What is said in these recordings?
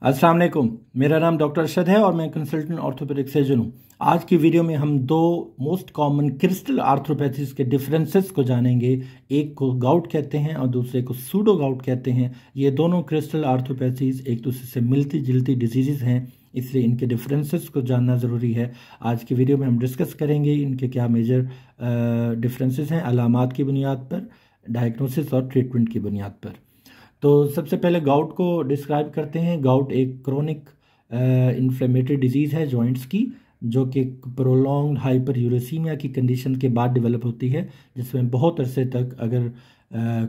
अस्सलाम वालेकुम। मेरा नाम डॉक्टर अरशद है और मैं कंसल्टेंट ऑर्थोपेडिक सर्जन हूँ। आज की वीडियो में हम दो मोस्ट कॉमन क्रिस्टल आर्थ्रोपैथीज के डिफरेंसेस को जानेंगे। एक को गाउट कहते हैं और दूसरे को सूडो गाउट कहते हैं। ये दोनों क्रिस्टल आर्थ्रोपैथीज एक दूसरे से मिलती जुलती डिजीज़ हैं, इसलिए इनके डिफरेंसेस को जानना ज़रूरी है। आज की वीडियो में हम डिस्कस करेंगे इनके क्या मेजर डिफरेंसेस हैं, अलामात की बुनियाद पर, डायग्नोसिस और ट्रीटमेंट की बुनियाद पर। तो सबसे पहले गाउट को डिस्क्राइब करते हैं। गाउट एक क्रोनिक इन्फ्लेमेटरी डिजीज़ है जॉइंट्स की, जो कि प्रोलॉन्ग्ड हाइपर यूरेसीमिया की कंडीशन के बाद डेवलप होती है, जिसमें बहुत अरसे तक अगर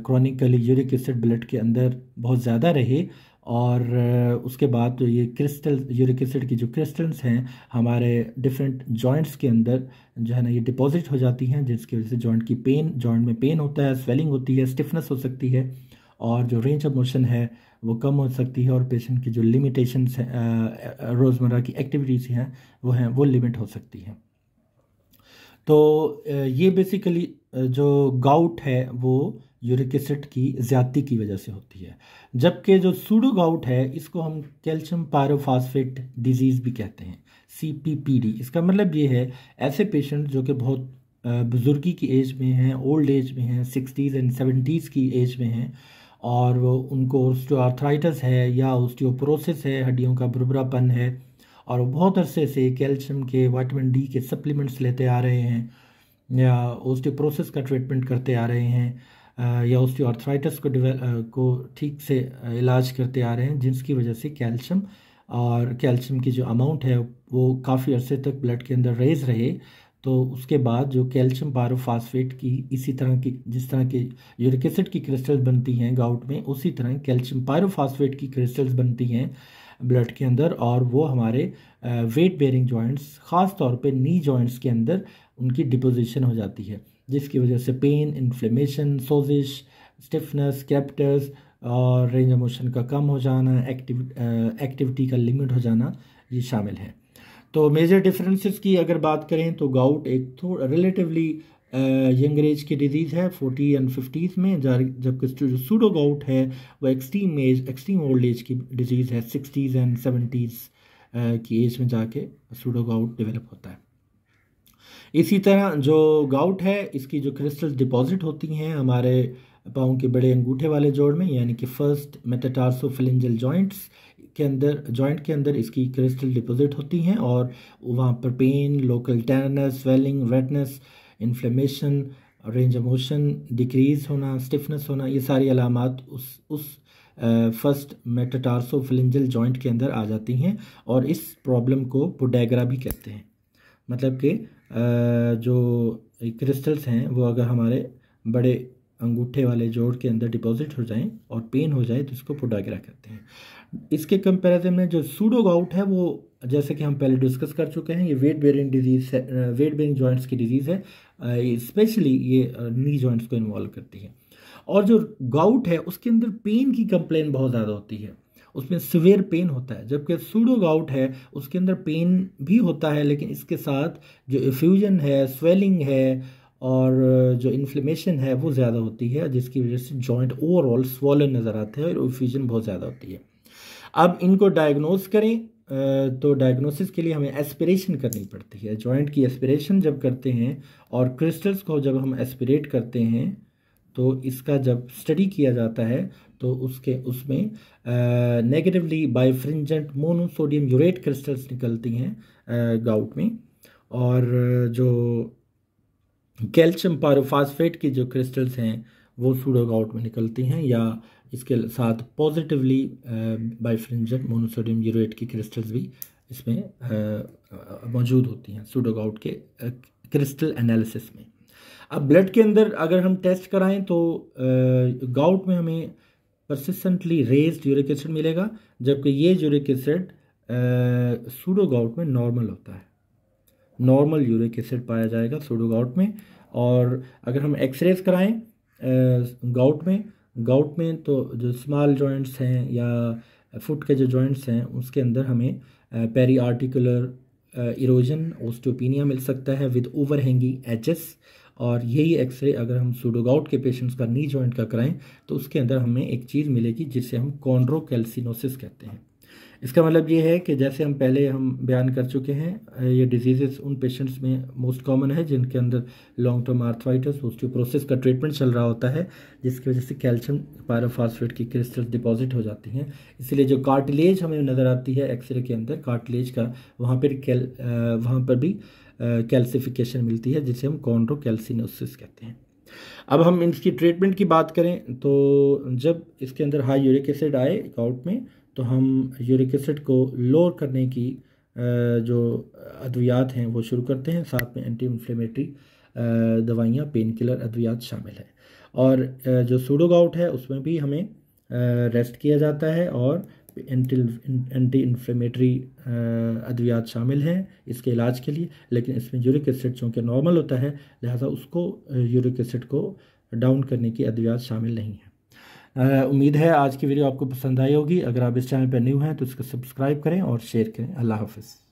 क्रॉनिकली यूरिक एसिड ब्लड के अंदर बहुत ज़्यादा रहे और उसके बाद तो ये क्रिस्टल यूरिक एसिड की जो क्रिस्टल्स हैं हमारे डिफरेंट जॉइंट्स के अंदर जो है ना ये डिपॉजिट हो जाती हैं, जिसकी वजह से जॉइंट में पेन होता है, स्वेलिंग होती है, स्टिफनेस हो सकती है और जो रेंज ऑफ मोशन है वो कम हो सकती है और पेशेंट की जो लिमिटेशंस हैं रोज़मर्रा की एक्टिविटीज़ हैं वो लिमिट हो सकती हैं। तो ये बेसिकली जो गाउट है वो यूरिक एसिड की ज़्यादती की वजह से होती है, जबकि जो सूडो गाउट है इसको हम कैल्शियम पायरोफॉस्फेट डिजीज़ भी कहते हैं, CPPD। इसका मतलब ये है ऐसे पेशेंट जो कि बहुत बुजुर्गी की एज में हैं, ओल्ड एज में हैं, 60s एंड 70s की एज में हैं और वो उनको ऑस्टियोआर्थराइटिस है या ऑस्टियोपोरोसिस है, हड्डियों का बुरबुरापन है और वो बहुत अरसे से कैल्शियम के, विटामिन डी के सप्लीमेंट्स लेते आ रहे हैं या ऑस्टियोपोरोसिस का ट्रीटमेंट करते आ रहे हैं या ऑस्टियोआर्थराइटिस को ठीक से इलाज करते आ रहे हैं, जिसकी वजह से कैल्शियम की जो अमाउंट है वो काफ़ी अरसे तक ब्लड के अंदर रेज रहे। तो उसके बाद जो कैल्शियम पायरोफॉस्फेट की इसी तरह की जिस तरह की यूरिक एसिड की क्रिस्टल्स बनती हैं गाउट में, उसी तरह कैल्शियम पायरोफॉस्फेट की क्रिस्टल्स बनती हैं ब्लड के अंदर और वो हमारे वेट बेयरिंग जॉइंट्स, ख़ास तौर पे नी जॉइंट्स के अंदर उनकी डिपोजिशन हो जाती है, जिसकी वजह से पेन, इन्फ्लेमेशन, सोजिश, स्टिफनेस, कैप्टर्स और रेंज ऑफ मोशन का कम हो जाना, एक्टिविटी का लिमिट हो जाना, ये शामिल है। तो मेजर डिफरेंसेस की अगर बात करें तो गाउट एक थोड़ा रिलेटिवली यंगर एज की डिजीज़ है, 40 एंड 50s में, जबकि जो सूडो गाउट है वो एक्सट्रीम ओल्ड एज की डिजीज़ है, 60s एंड 70s की एज में जाके सूडो गाउट डेवलप होता है। इसी तरह जो गाउट है इसकी जो क्रिस्टल्स डिपॉजिट होती हैं हमारे पाँव के बड़े अंगूठे वाले जोड़ में, यानी कि फर्स्ट मेटाटार्सोफिलेंजल जॉइंट के अंदर इसकी क्रिस्टल डिपॉजिट होती हैं और वहाँ पर pain, local tenderness, swelling, redness, inflammation, range of motion decrease होना, स्टिफनेस होना, ये सारी अलामात उस फर्स्ट मेटाटार्सोफिलेंजल जॉइंट के अंदर आ जाती हैं और इस प्रॉब्लम को पोडैग्रा भी कहते हैं। मतलब कि जो क्रिस्टल्स हैं वो अगर हमारे बड़े अंगूठे वाले जोड़ के अंदर डिपॉजिट हो जाएं और पेन हो जाए तो इसको पोडाग्रा कहते हैं। इसके कंपैरिजन में जो सूडो गाउट है वो, जैसे कि हम पहले डिस्कस कर चुके हैं, ये वेट बेयरिंग डिजीज़ है, वेट बेयरिंग जॉइंट्स की डिजीज़ है, स्पेशली ये नी जॉइंट्स को इन्वॉल्व करती है। और जो गाउट है उसके अंदर पेन की कंप्लेन बहुत ज़्यादा होती है, उसमें सिवियर पेन होता है, जबकि सूडो गाउट है उसके अंदर पेन भी होता है लेकिन इसके साथ जो इफ्यूजन है, स्वेलिंग है और जो इन्फ्लेमेशन है वो ज़्यादा होती है, जिसकी वजह से जॉइंट ओवरऑल स्वॉलन नज़र आते हैं और इफ्यूजन बहुत ज़्यादा होती है। अब इनको डायग्नोस करें तो डायग्नोसिस के लिए हमें एस्पिरेशन करनी पड़ती है। जॉइंट की एस्पिरेशन जब करते हैं और क्रिस्टल्स को जब हम एस्पिरेट करते हैं तो इसका जब स्टडी किया जाता है तो उसमें नेगेटिवली बाइफ्रिंजेंट मोनोसोडियम यूरेट क्रिस्टल्स निकलती हैं गाउट में, और जो कैल्शियम पायरोफॉस्फेट की जो क्रिस्टल्स हैं वो सूडो गाउट में निकलती हैं, या इसके साथ पॉजिटिवली बाइफ्रिंजेंट मोनोसोडियम यूरेट की क्रिस्टल्स भी इसमें मौजूद होती हैं सूडो गाउट के क्रिस्टल एनालिसिस में। अब ब्लड के अंदर अगर हम टेस्ट कराएं तो गाउट में हमें परसिस्टेंटली रेज्ड यूरिक एसिड मिलेगा, जबकि ये यूरिक एसिड सूडो गाउट में नॉर्मल होता है, नॉर्मल यूरिक एसिड पाया जाएगा सूडो गाउट में। और अगर हम एक्सरेज कराएं गाउट में तो जो स्मॉल जॉइंट्स हैं या फुट के जो जॉइंट्स हैं उसके अंदर हमें पेरी आर्टिकुलर इरोजन, ओस्टियोपिनिया मिल सकता है विद ओवरहैंगिंग एजेस, और यही एक्सरे अगर हम सूडो गाउट के पेशेंट्स का नी जॉइंट का कराएं तो उसके अंदर हमें एक चीज़ मिलेगी जिसे हम कॉन्ड्रोकैल्सिनोसिस कहते हैं। इसका मतलब ये है कि जैसे हम बयान कर चुके हैं, ये डिजीज़ उन पेशेंट्स में मोस्ट कॉमन है जिनके अंदर लॉन्ग टर्म आर्थराइटिस ऑस्टियोपोरोसिस का ट्रीटमेंट चल रहा होता है, जिसकी वजह से कैल्शियम पायरोफॉस्फेट की क्रिस्टल डिपॉजिट हो जाती हैं। इसलिए जो कार्टिलेज हमें नज़र आती है एक्सरे के अंदर कार्टिलेज का, वहाँ पर भी कैल्सिफिकेशन मिलती है, जिसे हम कॉन्ड्रोकैल्सिनोसिस कहते हैं। अब हम इसकी ट्रीटमेंट की बात करें तो जब इसके अंदर हाई यूरिक एसिड आए गाउट में, तो हम यूरिक एसिड को लोअर करने की जो अद्वियात हैं वो शुरू करते हैं। साथ में एंटी इन्फ्लेमेटरी दवाइयाँ, पेन किलर अद्वियात शामिल है। और जो सूडो गाउट है उसमें भी हमें रेस्ट किया जाता है और एंटी इन्फ्लेमेटरी अद्वियात शामिल हैं इसके इलाज के लिए। लेकिन इसमें यूरिक एसिड चूँकि नॉर्मल होता है, लिहाजा उसको यूरिक एसिड को डाउन करने की अद्वियात शामिल नहीं है। उम्मीद है आज की वीडियो आपको पसंद आई होगी। अगर आप इस चैनल पर न्यू हैं तो इसको सब्सक्राइब करें और शेयर करें। अल्लाह हाफ़िज़।